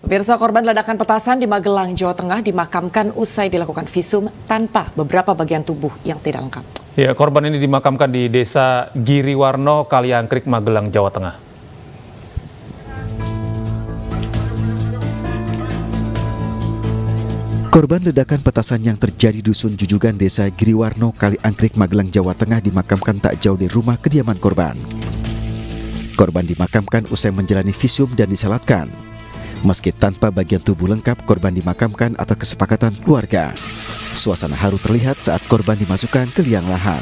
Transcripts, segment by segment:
Pemirsa, korban ledakan petasan di Magelang, Jawa Tengah dimakamkan usai dilakukan visum tanpa beberapa bagian tubuh yang tidak lengkap. Ya, korban ini dimakamkan di Desa Giriwarno, Kaliangkrik, Magelang, Jawa Tengah. Korban ledakan petasan yang terjadi di Dusun Jujugan, Desa Giriwarno, Kaliangkrik, Magelang, Jawa Tengah dimakamkan tak jauh dari rumah kediaman korban. Korban dimakamkan usai menjalani visum dan disalatkan. Meski tanpa bagian tubuh lengkap, korban dimakamkan atas kesepakatan keluarga. Suasana haru terlihat saat korban dimasukkan ke liang lahat.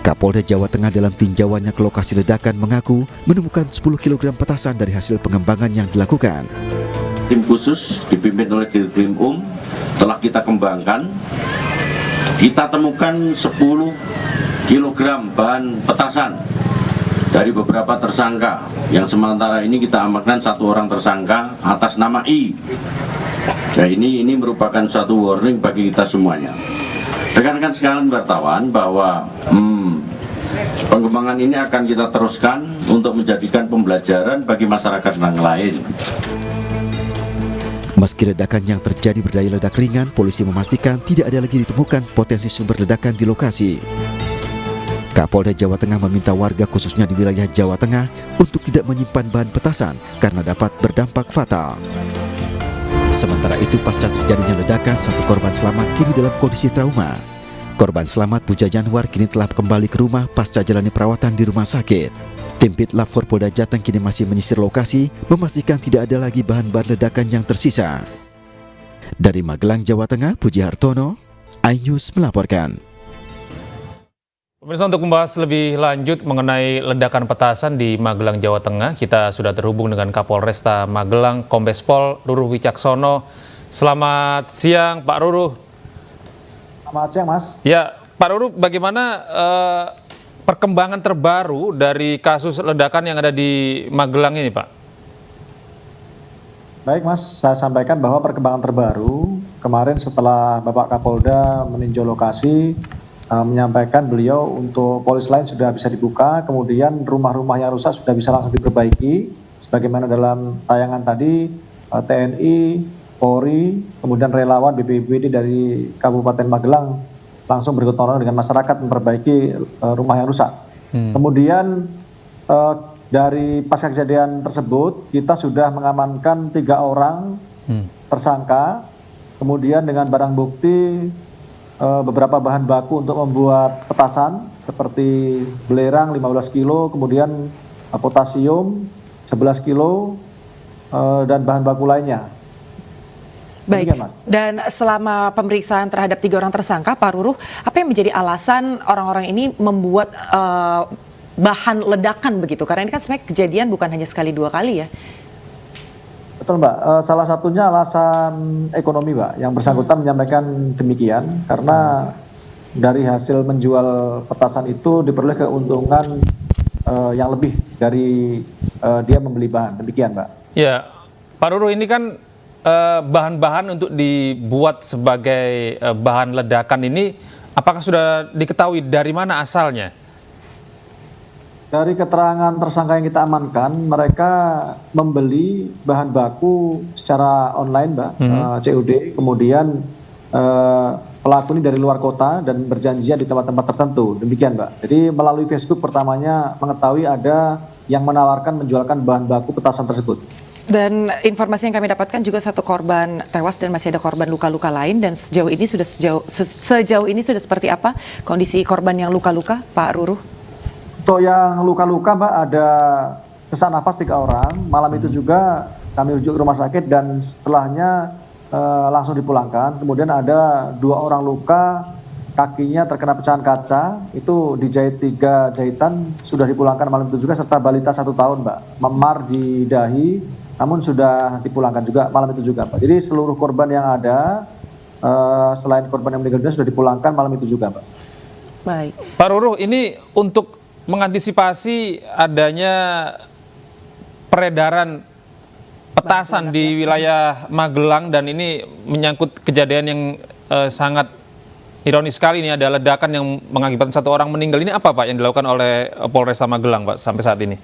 Kapolda Jawa Tengah dalam tinjauannya ke lokasi ledakan mengaku menemukan 10 kg petasan dari hasil pengembangan yang dilakukan. Tim khusus dipimpin oleh Dirkrim telah kita kembangkan. Kita temukan 10 kg bahan petasan dari beberapa tersangka, yang sementara ini kita amankan satu orang tersangka atas nama I. Nah, ini merupakan suatu warning bagi kita semuanya. Rekan-rekan sekalian wartawan, bahwa pengembangan ini akan kita teruskan untuk menjadikan pembelajaran bagi masyarakat yang lain. Meski ledakan yang terjadi berdaya ledak ringan, polisi memastikan tidak ada lagi ditemukan potensi sumber ledakan di lokasi. Kapolda Jawa Tengah meminta warga khususnya di wilayah Jawa Tengah untuk tidak menyimpan bahan petasan karena dapat berdampak fatal. Sementara itu, pasca terjadinya ledakan, satu korban selamat kini dalam kondisi trauma. Korban selamat Puja Januar kini telah kembali ke rumah pasca jalani perawatan di rumah sakit. Tim Pitlav Polda Jateng kini masih menyisir lokasi, memastikan tidak ada lagi bahan-bahan ledakan yang tersisa. Dari Magelang, Jawa Tengah, Puji Hartono, iNews melaporkan. Pemirsa, untuk membahas lebih lanjut mengenai ledakan petasan di Magelang, Jawa Tengah, kita sudah terhubung dengan Kapolresta Magelang, Kombes Pol Ruruh Wicaksono. Selamat siang, Pak Ruruh. Selamat siang, Mas. Ya, Pak Ruruh, bagaimana perkembangan terbaru dari kasus ledakan yang ada di Magelang ini, Pak? Baik, Mas, saya sampaikan bahwa perkembangan terbaru kemarin setelah Bapak Kapolda meninjau lokasi, menyampaikan beliau untuk polis lain sudah bisa dibuka, kemudian rumah-rumah yang rusak sudah bisa langsung diperbaiki, sebagaimana dalam tayangan tadi, TNI, Polri, kemudian relawan BPBD dari Kabupaten Magelang langsung bergotong royong dengan masyarakat memperbaiki rumah yang rusak. Kemudian dari pasca kejadian tersebut, kita sudah mengamankan 3 orang tersangka, kemudian dengan barang bukti beberapa bahan baku untuk membuat petasan seperti belerang 15 kilo, kemudian potasium 11 kilo, dan bahan baku lainnya. Baik, Demikian, Mas. dan selama pemeriksaan terhadap 3 orang tersangka, Pak Ruruh, apa yang menjadi alasan orang-orang ini membuat bahan ledakan begitu? Karena ini kan sebenarnya kejadian bukan hanya sekali 2 kali ya. Betul, Mbak. Salah satunya alasan ekonomi, Mbak. Yang bersangkutan menyampaikan demikian karena dari hasil menjual petasan itu diperoleh keuntungan yang lebih dari dia membeli bahan. Demikian, Mbak. Ya, Pak Ruruh, ini kan bahan-bahan untuk dibuat sebagai bahan ledakan ini, apakah sudah diketahui dari mana asalnya? Dari keterangan tersangka yang kita amankan, mereka membeli bahan baku secara online, Mbak, COD. Kemudian pelaku ini dari luar kota dan berjanjian di tempat-tempat tertentu. Demikian, Mbak. Jadi melalui Facebook pertamanya mengetahui ada yang menawarkan menjualkan bahan baku petasan tersebut. Dan informasi yang kami dapatkan juga 1 korban tewas dan masih ada korban luka-luka lain. Dan sejauh ini sudah seperti apa kondisi korban yang luka-luka, Pak Ruruh? Untuk yang luka-luka, Mbak, ada sesak nafas 3 orang. Malam itu juga kami rujuk ke rumah sakit dan setelahnya langsung dipulangkan. Kemudian ada 2 orang luka, kakinya terkena pecahan kaca, itu dijahit 3 jahitan, sudah dipulangkan malam itu juga, serta balita 1 tahun, Mbak, memar di dahi, namun sudah dipulangkan juga malam itu juga, Mbak. Jadi seluruh korban yang ada, selain korban yang meninggal dunia, sudah dipulangkan malam itu juga, Mbak. Baik. Pak Ruruh, ini untuk mengantisipasi adanya peredaran petasan di wilayah Magelang, dan ini menyangkut kejadian yang sangat ironis sekali, ini ada ledakan yang mengakibatkan 1 orang meninggal. Ini apa, Pak, yang dilakukan oleh Polresta Magelang, Pak, sampai saat ini?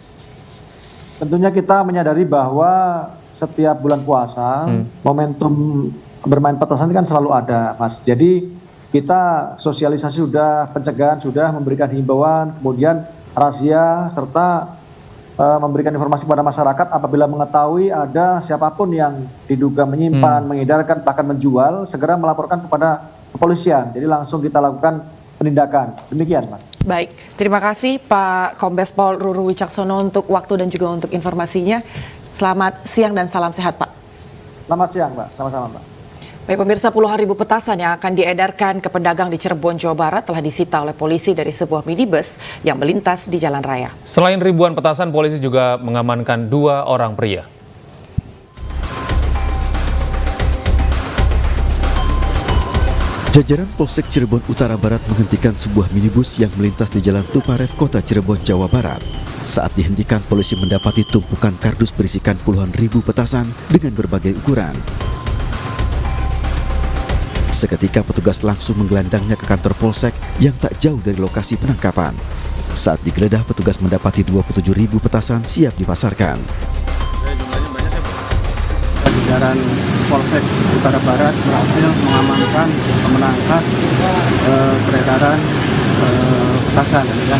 Tentunya kita menyadari bahwa setiap bulan puasa, momentum bermain petasan ini kan selalu ada, Mas. Jadi kita sosialisasi sudah, pencegahan sudah, memberikan himbauan, kemudian razia, serta memberikan informasi kepada masyarakat apabila mengetahui ada siapapun yang diduga menyimpan, mengedarkan, bahkan menjual, segera melaporkan kepada kepolisian. Jadi langsung kita lakukan penindakan. Demikian, Mas. Baik, terima kasih Pak Kombes Pol Ruru Wicaksono untuk waktu dan juga untuk informasinya. Selamat siang dan salam sehat, Pak. Selamat siang, Mbak. Sama-sama, Mbak. Baik pemirsa, puluhan ribu petasan yang akan diedarkan ke pedagang di Cirebon, Jawa Barat telah disita oleh polisi dari sebuah minibus yang melintas di jalan raya. Selain ribuan petasan, polisi juga mengamankan 2 orang pria. Jajaran Polsek Cirebon Utara Barat menghentikan sebuah minibus yang melintas di Jalan Tuparef, Kota Cirebon, Jawa Barat. Saat dihentikan, polisi mendapati tumpukan kardus berisikan puluhan ribu petasan dengan berbagai ukuran. Seketika petugas langsung menggelandangnya ke kantor Polsek yang tak jauh dari lokasi penangkapan. Saat digeledah, petugas mendapati 27 ribu petasan siap dipasarkan. Jajaran Polsek Utara Barat berhasil mengamankan, menangkap peredaran petasan. Ya.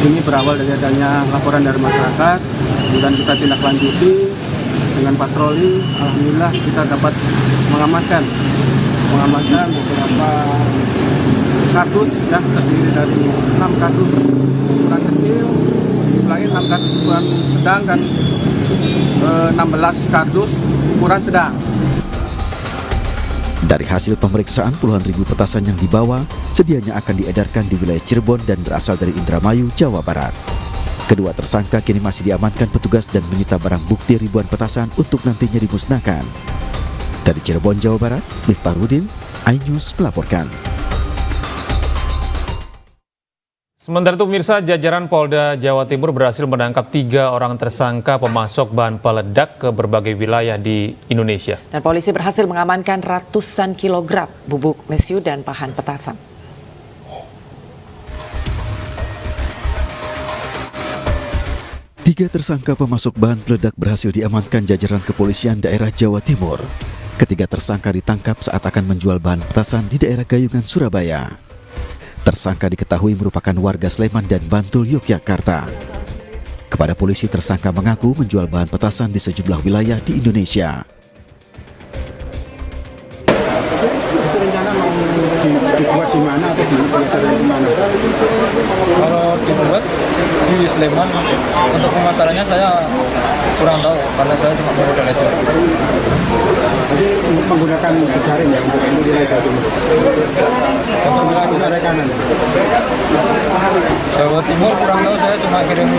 Ini berawal dari adanya laporan dari masyarakat, kemudian kita tindak lanjuti dengan patroli. Alhamdulillah kita dapat mengamankan beberapa kardus, ya, terdiri dari 6 kardus ukuran kecil, jumlahnya 6 kardus ukuran sedang dan 16 kardus ukuran sedang. Dari hasil pemeriksaan, puluhan ribu petasan yang dibawa sedianya akan diedarkan di wilayah Cirebon dan berasal dari Indramayu, Jawa Barat. Kedua tersangka kini masih diamankan petugas dan menyita barang bukti ribuan petasan untuk nantinya dimusnahkan. Dari Cirebon, Jawa Barat, Miftahruddin, iNews melaporkan. Sementara itu pemirsa, jajaran Polda Jawa Timur berhasil menangkap 3 orang tersangka pemasok bahan peledak ke berbagai wilayah di Indonesia. Dan polisi berhasil mengamankan ratusan kilogram bubuk mesiu dan bahan petasan. Tiga tersangka pemasok bahan peledak berhasil diamankan jajaran kepolisian daerah Jawa Timur. Ketiga tersangka ditangkap saat akan menjual bahan petasan di daerah Gayungan, Surabaya. Tersangka diketahui merupakan warga Sleman dan Bantul, Yogyakarta. Kepada polisi, tersangka mengaku menjual bahan petasan di sejumlah wilayah di Indonesia. Itu rencana mau dibuat di mana atau di mana? Kalau dibuat di Sleman, untuk pemasarannya saya kurang tahu karena saya cuma modal aja. Jadi menggunakan jejaring ya untuk wilayah Jawa Timur. Untuk wilayah rekanan. Jawa Timur kurang tahu, saya cuma kirim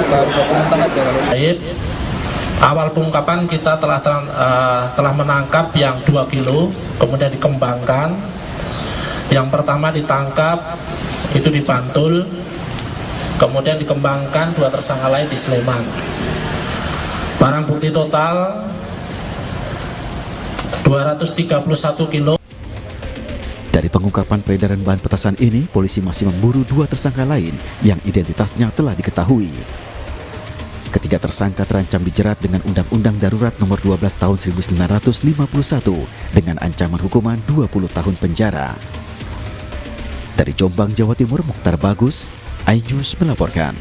baru dokumentan aja kalau. Baik, awal pengungkapan kita telah menangkap yang 2 kilo, kemudian dikembangkan. Yang pertama ditangkap itu di Bantul, kemudian dikembangkan 2 tersangka lain di Sleman. Barang bukti total 231 kilo. Dari pengungkapan peredaran bahan petasan ini, polisi masih memburu 2 tersangka lain yang identitasnya telah diketahui. Ketiga tersangka terancam dijerat dengan Undang-Undang Darurat Nomor 12 Tahun 1951 dengan ancaman hukuman 20 tahun penjara. Dari Jombang, Jawa Timur, Mukhtar Bagus, iNews melaporkan.